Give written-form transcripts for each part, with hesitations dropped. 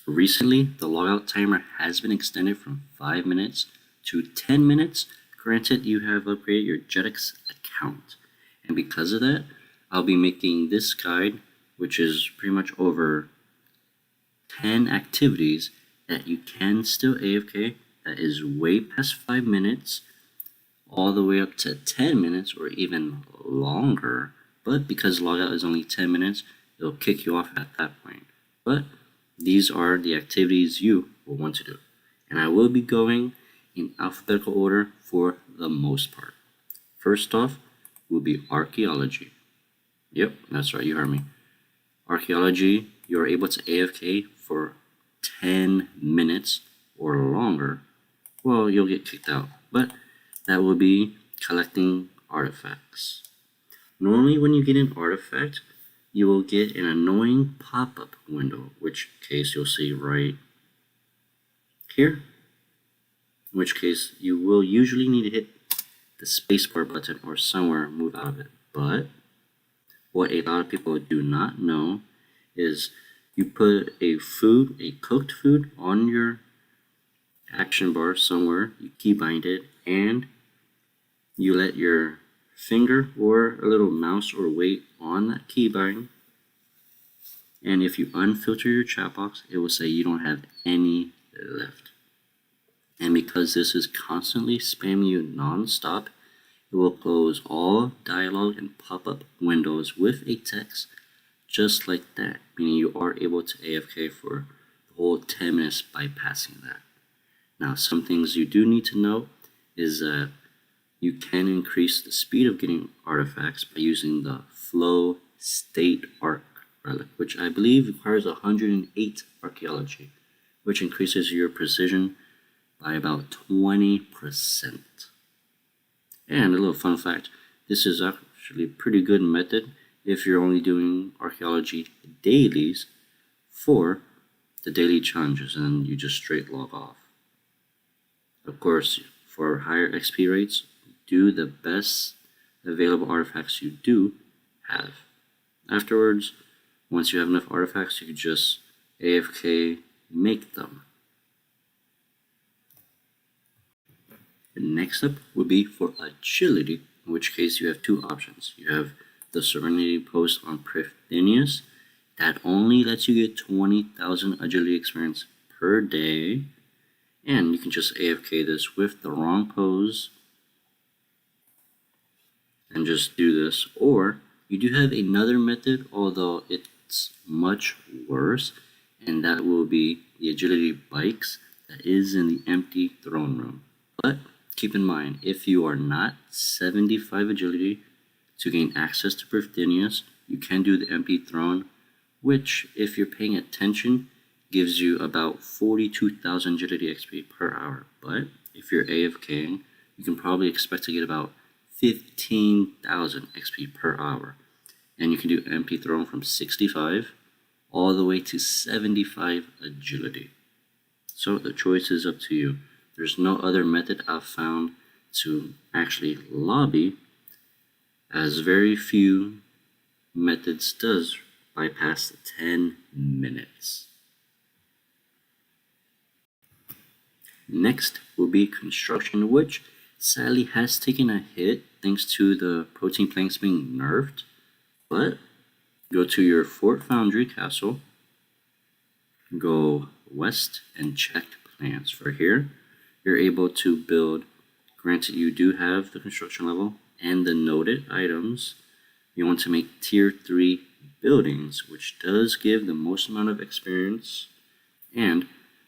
Recently, the logout timer has been extended from 5 minutes to 10 minutes. Granted, you have upgraded your JAGEX account. And because of that, I'll be making this guide, which is pretty much over 10 activities that you can still AFK that is way past 5 minutes, all the way up to 10 minutes or even longer. But because logout is only 10 minutes, it'll kick you off at that point. But these are the activities you will want to do. And I will be going in alphabetical order for the most part. First off will be archaeology. Yep, that's right, you heard me. Archaeology, you're able to AFK for 10 minutes or longer. Well, you'll get kicked out, but that will be collecting artifacts. Normally when you get an artifact, you will get an annoying pop-up window, which case you'll see right here, in which case you will usually need to hit the spacebar button or somewhere move out of it. But what a lot of people do not know is you put a cooked food on your action bar somewhere, you keybind it, and you let your finger or a little mouse or weight on that keybind, and if you unfilter your chat box, it will say you don't have any left. And because this is constantly spamming you non-stop, it will close all dialogue and pop-up windows with a text just like that, meaning you are able to AFK for the whole 10 minutes bypassing that. Now, some things you do need to know is that you can increase the speed of getting artifacts by using the flow state arc relic, which I believe requires 108 archaeology, which increases your precision by about 20%. And a little fun fact, this is actually a pretty good method if you're only doing archaeology dailies for the daily challenges and you just straight log off. Of course, for higher XP rates, do the best available artifacts you do have. Afterwards, once you have enough artifacts, you can just AFK make them. Next up would be for agility, in which case you have two options. You have the Serenity Post on Prifdinius, that only lets you get 20,000 agility experience per day, and you can just AFK this with the wrong pose and just do this. Or you do have another method, although it's much worse, and that will be the agility bikes that is in the empty throne room. But keep in mind, if you are not 75 agility to gain access to Prifdinius, you can do the empty throne, which, if you're paying attention, gives you about 42,000 agility XP per hour. But if you're AFKing, you can probably expect to get about 15,000 XP per hour. And you can do empty throne from 65 all the way to 75 agility. So the choice is up to you. There's no other method I've found to actually lobby, as very few methods does bypass the 10 minutes. Next will be construction, which sadly has taken a hit thanks to the protein planks being nerfed. But go to your Fort Foundry castle, go west and check plans. For here, you're able to build, granted you do have the construction level and the noted items. You want to make tier 3 buildings, which does give the most amount of experience, and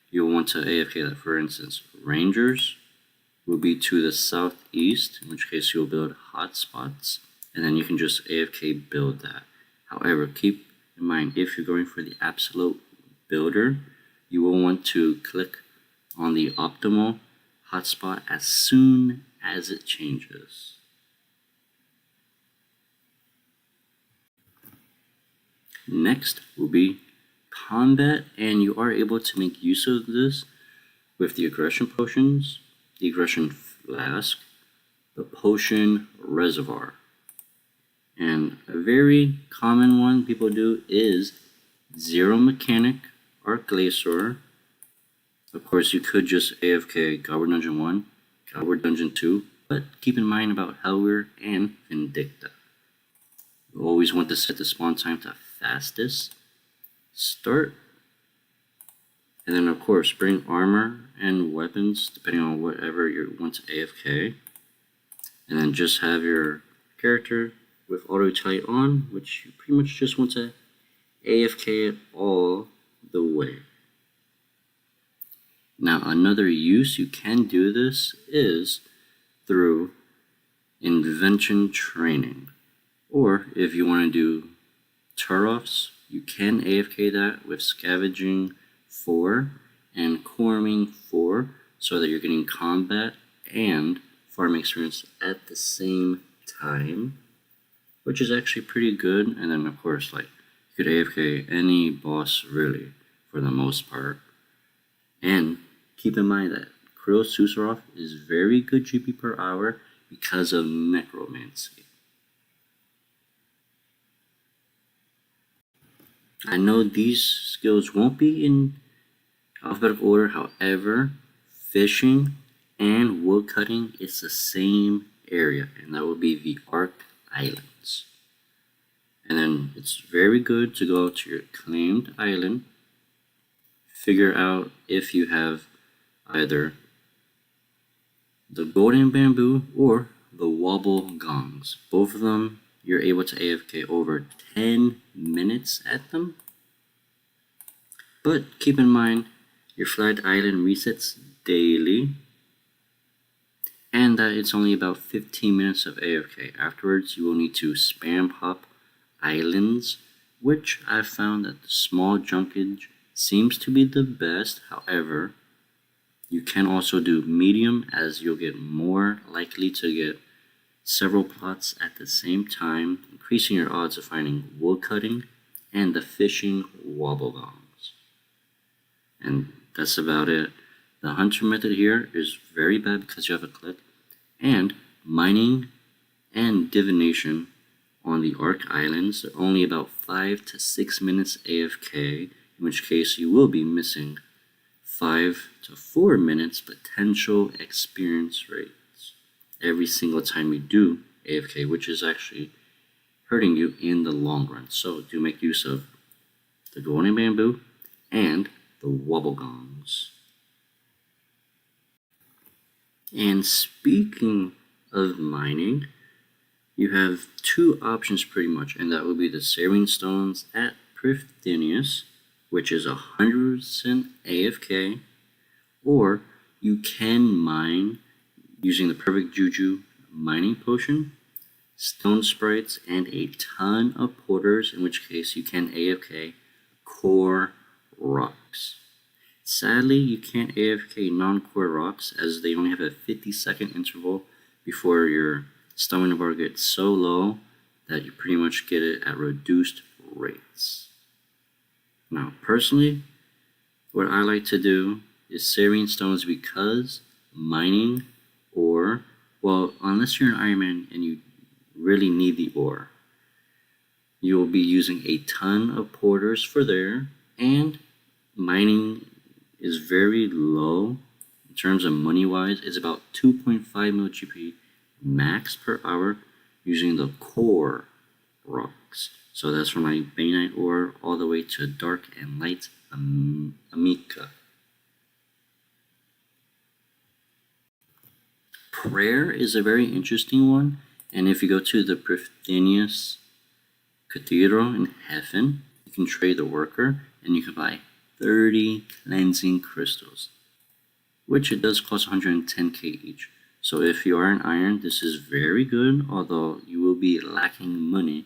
you'll want to AFK that. For instance, Rangers will be to the southeast, in which case you'll build hotspots, and then you can just AFK build that. However, keep in mind, if you're going for the absolute builder, you will want to click on the optimal hotspot as soon as it changes. Next will be combat, and you are able to make use of this with the aggression potions, the aggression flask, the potion reservoir. And a very common one people do is zero mechanic Arc Glacier. Of course, you could just AFK Godward Dungeon 1, Godward Dungeon 2, but keep in mind about Hellweir and Vindicta. You always want to set the spawn time to fastest start. And then, of course, bring armor and weapons, depending on whatever you want to AFK. And then just have your character with auto tight on, which you pretty much just want to AFK it all the way. Now, another use you can do this is through invention training. Or if you want to do turn-offs, you can AFK that with scavenging 4 and corming 4 so that you're getting combat and farming experience at the same time, which is actually pretty good. And then of course, like, you could AFK any boss really for the most part. And keep in mind that Krill Susaroth is very good GP per hour because of necromancy. I know these skills won't be in alphabetical order, however, fishing and woodcutting is the same area, and that will be the Arc Islands. And then it's very good to go to your claimed island, figure out if you have either the golden bamboo or the wobble gongs. Both of them, you're able to AFK over 10 minutes at them. But keep in mind, your flagged island resets daily, and that it's only about 15 minutes of AFK. Afterwards, you will need to spam hop islands, which I've found that the small junkage seems to be the best. However, you can also do medium, as you'll get more likely to get several plots at the same time, increasing your odds of finding woodcutting and the fishing wobble gongs. And that's about it. The hunter method here is very bad because you have a click, and mining and divination on the Arc Islands are only about 5 to 6 minutes AFK, in which case you will be missing 5 to 4 minutes potential experience rates every single time you do AFK, which is actually hurting you in the long run. So do make use of the golden bamboo and the wobble gongs. And speaking of mining, you have two options pretty much, and that would be the Serene Stones at Prifdinius, which is 100% AFK, or you can mine using the Perfect Juju mining potion, stone sprites, and a ton of porters, in which case you can AFK core rocks. Sadly, you can't AFK non-core rocks as they only have a 50-second interval before your stamina bar gets so low that you pretty much get it at reduced rates. Now, personally, what I like to do is Serene Stones because mining ore, well, unless you're an Iron Man and you really need the ore, you will be using a ton of porters for there, and mining is very low in terms of money-wise. It's about 2.5 mil GP max per hour using the core rocks. So that's from my Bainite ore all the way to dark and light Amica. Prayer is a very interesting one, and if you go to the Prifdinius Cathedral in heaven, you can trade the worker and you can buy 30 cleansing crystals, which it does cost 110k each. So if you are an iron, this is very good, although you will be lacking money.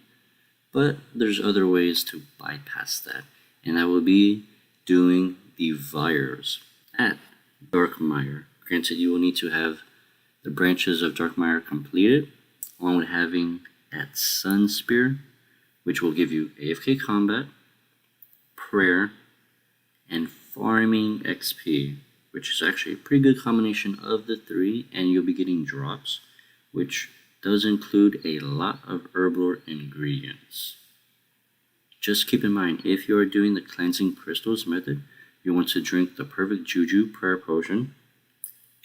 But there's other ways to bypass that, and that will be doing the Vires at Darkmire. Granted, you will need to have the branches of Darkmire completed, along with having that Sun Spear, which will give you AFK combat, prayer, and farming XP, which is actually a pretty good combination of the three, and you'll be getting drops, which does include a lot of herblore ingredients. Just keep in mind, if you are doing the cleansing crystals method, you want to drink the perfect juju prayer potion,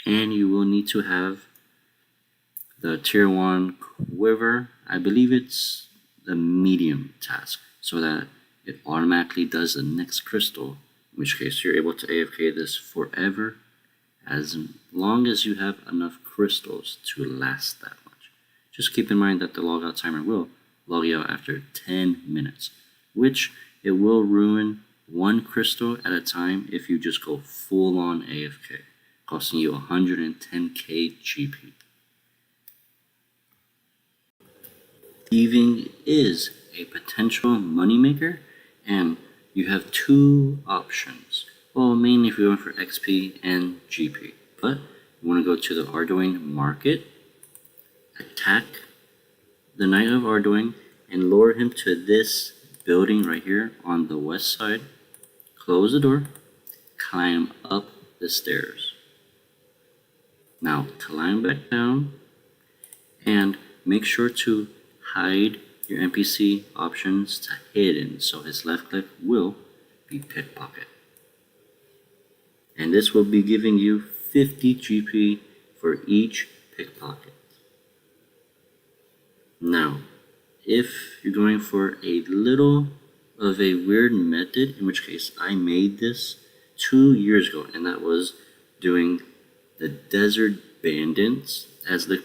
and you will need to have the tier 1 quiver. I believe it's the medium task, so that it automatically does the next crystal, in which case you're able to AFK this forever, as long as you have enough crystals to last that much. Just keep in mind that the logout timer will log you out after 10 minutes, which it will ruin 1 crystal at a time if you just go full on AFK, costing you 110k GP. Thieving is a potential moneymaker, and you have 2 options. Well, mainly if you're going for XP and GP, but you want to go to the Arduino market, attack the Knight of Arduino, and lure him to this building right here on the west side. Close the door, climb up the stairs. Now climb back down, and make sure to hide your NPC options to hidden, so his left click will be pickpocket. And this will be giving you 50 GP for each pickpocket. Now, if you're going for a little of a weird method, in which case I made this 2 years ago, and that was doing the Desert Bandits, as the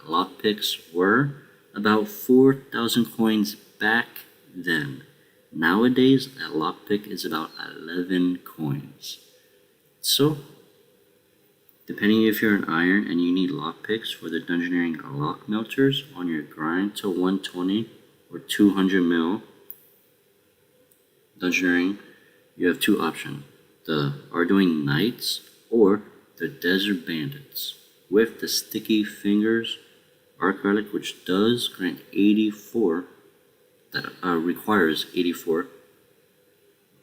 lockpicks were about 4,000 coins back then. Nowadays, a lockpick is about 11 coins. So, depending if you're an iron and you need lockpicks for the dungeoneering lock melters on your grind to 120 or 200 mil dungeoneering, you have 2 options: the Arduino Knights or the Desert Bandits, with the sticky fingers arc relic, which does grant 84, that requires 84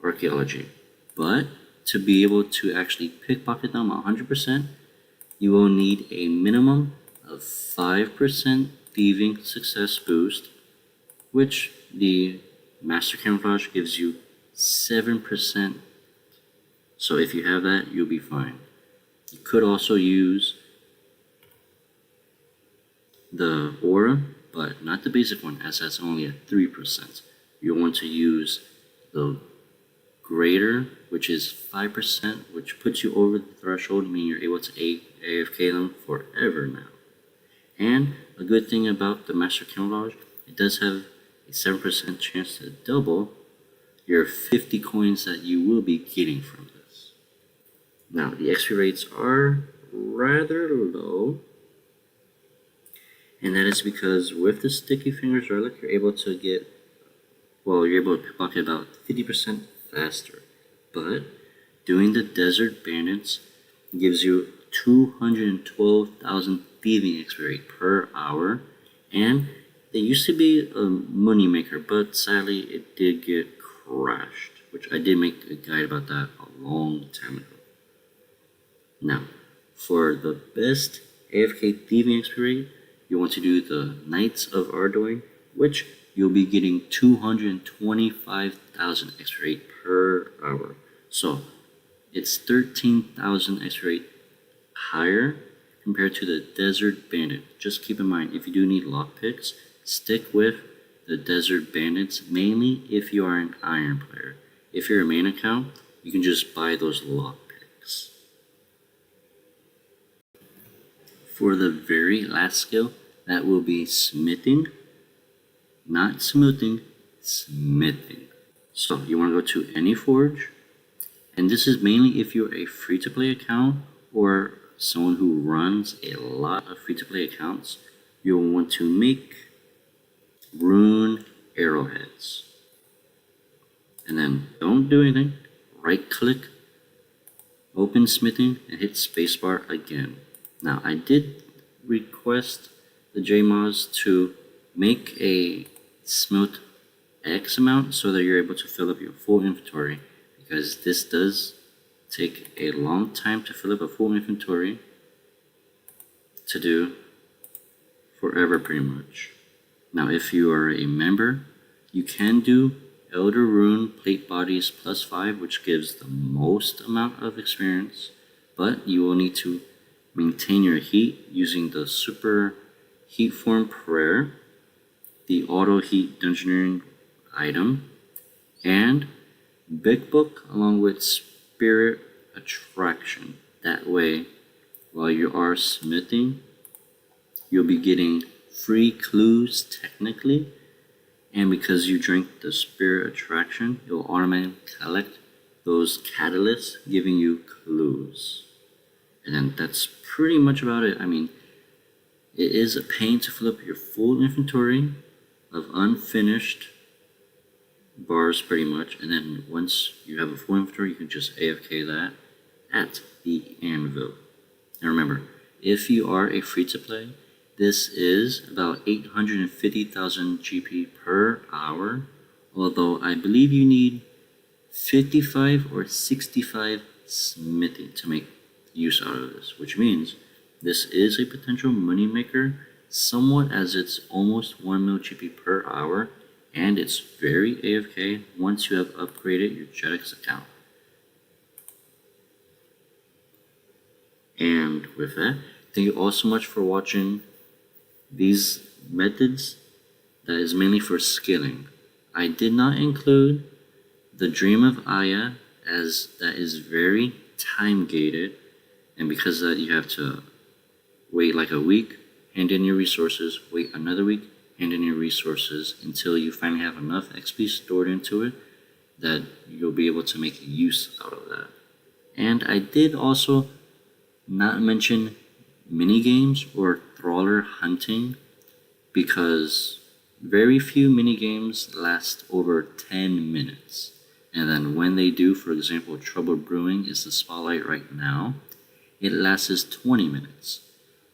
archaeology. But to be able to actually pickpocket them 100%, you will need a minimum of 5% thieving success boost, which the Master Camouflage gives you 7%. So if you have that, you'll be fine. You could also use the aura, but not the basic one, as that's only at 3%. You'll want to use the greater, which is 5%, which puts you over the threshold, meaning you're able to AFK them forever now. And a good thing about the Master Camouflage, it does have a 7% chance to double your 50 coins that you will be getting from this. Now, the XP rates are rather low, and that is because with the Sticky Fingers relic, you're able to get, well, you're able to pickpocket about 50% faster. But doing the Desert Bandits gives you 212,000 thieving XP rate per hour, and they used to be a moneymaker, but sadly it did get crashed, which I did make a guide about that a long time ago. Now, for the best AFK thieving XP rate, you want to do the Knights of Arduino, which you'll be getting 225,000 XP rate per hour. So it's 13,000 XP rate higher compared to the Desert Bandit. Just keep in mind, if you do need lockpicks, stick with the Desert Bandits, mainly if you are an iron player. If you're a main account, you can just buy those lockpicks. For the very last skill, that will be smithing, not smoothing, smithing. So you want to go to any forge, and this is mainly if you're a free-to-play account or someone who runs a lot of free-to-play accounts. You'll want to make rune arrowheads, and then don't do anything. Right-click, open smithing, and hit spacebar again. Now I did request the JMods to make a smelt X amount so that you're able to fill up your full inventory, because this does take a long time to fill up a full inventory to do forever pretty much. Now if you are a member, you can do Elder Rune Plate Bodies +5, which gives the most amount of experience, but you will need to maintain your heat using the Super Heat Form Prayer, the Auto Heat Dungeoneering item, and Big Book along with Spirit Attraction. That way, while you are smithing, you'll be getting free clues technically, and because you drink the Spirit Attraction, you'll automatically collect those catalysts giving you clues. And then that's pretty much about it. I mean, it is a pain to fill up your full inventory of unfinished bars pretty much, and then once you have a full inventory, you can just AFK that at the anvil. And remember, if you are a free-to-play, this is about 850,000 GP per hour, although I believe you need 55 or 65 smithing to make use out of this, which means this is a potential money maker, somewhat as it's almost 1 mil GP per hour, and it's very AFK once you have upgraded your JAGEX account. And with that, thank you all so much for watching these methods. That is mainly for skilling. I did not include the Dream of Iaia, as that is very time gated, and because of that you have to wait like a week, hand in your resources, wait another week, hand in your resources until you finally have enough XP stored into it that you'll be able to make use out of that. And I did also not mention mini games or trawler hunting, because very few mini games last over 10 minutes. And then when they do, for example, Trouble Brewing is the spotlight right now, it lasts 20 minutes.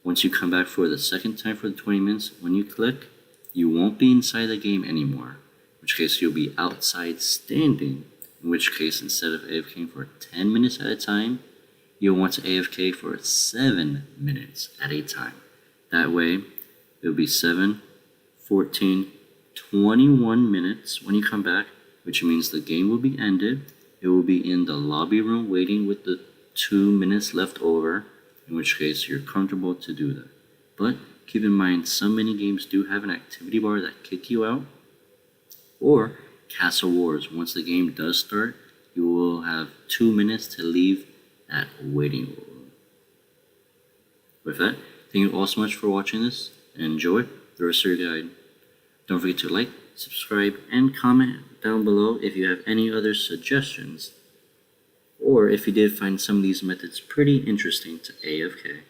Once you come back for the second time for the 20 minutes, when you click, you won't be inside the game anymore, in which case you'll be outside standing, in which case instead of AFKing for 10 minutes at a time, you'll want to AFK for 7 minutes at a time. That way, it'll be 7, 14, 21 minutes when you come back, which means the game will be ended. It will be in the lobby room waiting with the 2 minutes left over, in which case you're comfortable to do that. But keep in mind, some mini games do have an activity bar that kick you out, or Castle Wars. Once the game does start, you will have 2 minutes to leave that waiting room. With that, thank you all so much for watching this, and enjoy the rest of your guide. Don't forget to like, subscribe, and comment down below if you have any other suggestions, or if you did find some of these methods pretty interesting to AFK.